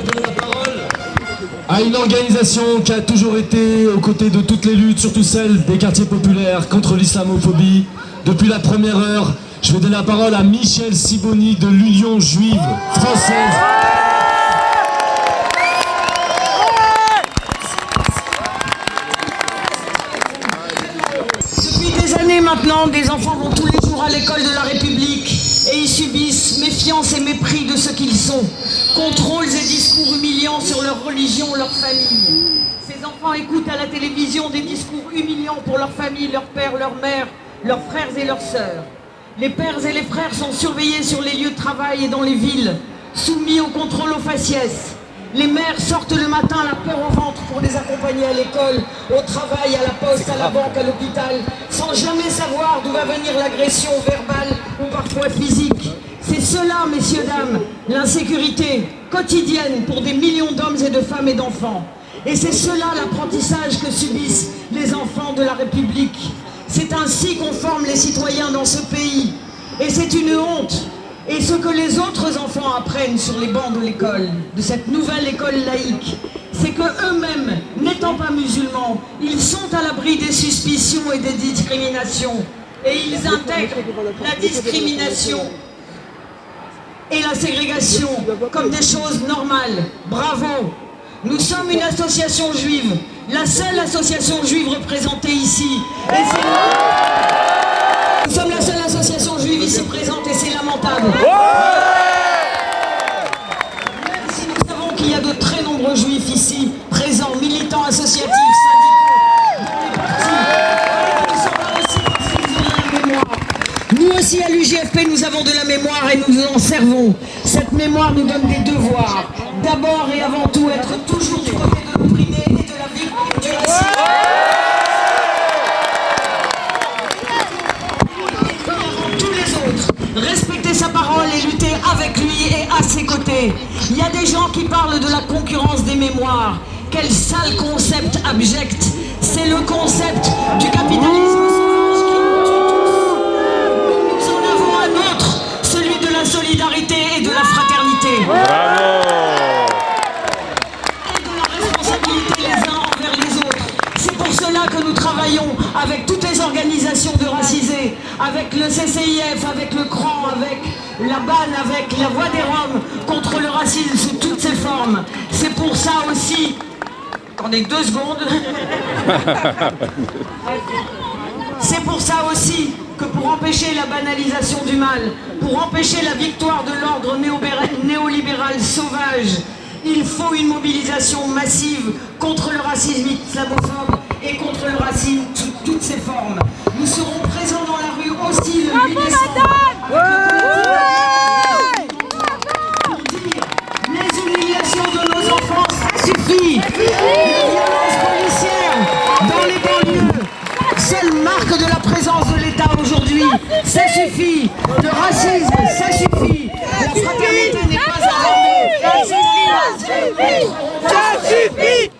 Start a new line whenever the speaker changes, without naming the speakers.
donner la parole à une organisation qui a toujours été aux côtés de toutes les luttes, surtout celles des quartiers populaires contre l'islamophobie. Depuis la première heure, je vais donner la parole à Michel Sibony de l'Union juive française.
Depuis des années maintenant, des enfants vont tous les jours à l'école de la République et ils subissent méfiance et mépris de ce qu'ils sont, contrôles et discours humiliants sur leur religion, leur famille. Ces enfants écoutent à la télévision des discours humiliants pour leur famille, leur père, leur mère, leurs frères et leurs sœurs. Les pères et les frères sont surveillés sur les lieux de travail et dans les villes, soumis au contrôle au faciès. Les mères sortent le matin la peur au ventre pour les accompagner à l'école, au travail, à la poste, à la banque, à l'hôpital, sans jamais savoir d'où va venir l'agression verbale ou parfois physique. C'est cela, messieurs, dames, l'insécurité quotidienne pour des millions d'hommes et de femmes et d'enfants. Et c'est cela l'apprentissage que subissent les enfants de la République. C'est ainsi qu'on forme les citoyens dans ce pays. Et c'est une honte. Et ce que les autres enfants apprennent sur les bancs de l'école, de cette nouvelle école laïque, c'est qu'eux-mêmes, n'étant pas musulmans, ils sont à l'abri des suspicions et des discriminations. Et ils intègrent la discrimination et la ségrégation comme des choses normales. Bravo! Nous sommes une association juive, la seule association juive représentée ici. Et nous sommes la seule association juive ici présente et c'est lamentable. Même si nous savons qu'il y a de très nombreux juifs ici, présents, militants, associatifs, syndicaux, dans les partis, nous sommes là aussi parce qu'ils ont de la mémoire. Nous aussi à l'UJFP, nous avons de la mémoire et nous en servons. Cette mémoire nous donne des devoirs. D'abord et avant tout, être toujours du côté de l'opprimé et de la victime du racisme. Respecter sa parole et lutter avec lui et à ses côtés. Il y a des gens qui parlent de la concurrence des mémoires. Quel sale concept abject. C'est le concept du capitalisme sauvage qui nous tue tous. Nous en avons un autre, celui de la solidarité et de la fraternité.
Bravo!
Et de la responsabilité les uns envers les autres. C'est pour cela que nous travaillons avec toutes les organisations de racisés, avec le CCIF, avec le CRAN, avec la BAN, avec la Voix des Roms, contre le racisme sous toutes ses formes. C'est pour ça aussi... Attendez 2 secondes. C'est pour ça aussi que pour empêcher la banalisation du mal, pour empêcher la victoire de l'ordre néolibéral sauvage, il faut une mobilisation massive contre le racisme islamophobe et contre le racisme sous toutes ses formes. Nous serons présents dans la rue aussi le 8 décembre pour dire les humiliations de nos enfants, ça suffit. Les violences policières dans les banlieues, seule marque de la présence de l'État aujourd'hui, ça suffit. Le racisme, ça suffit. La fraternité n'est pas à vendre.
Ça suffit!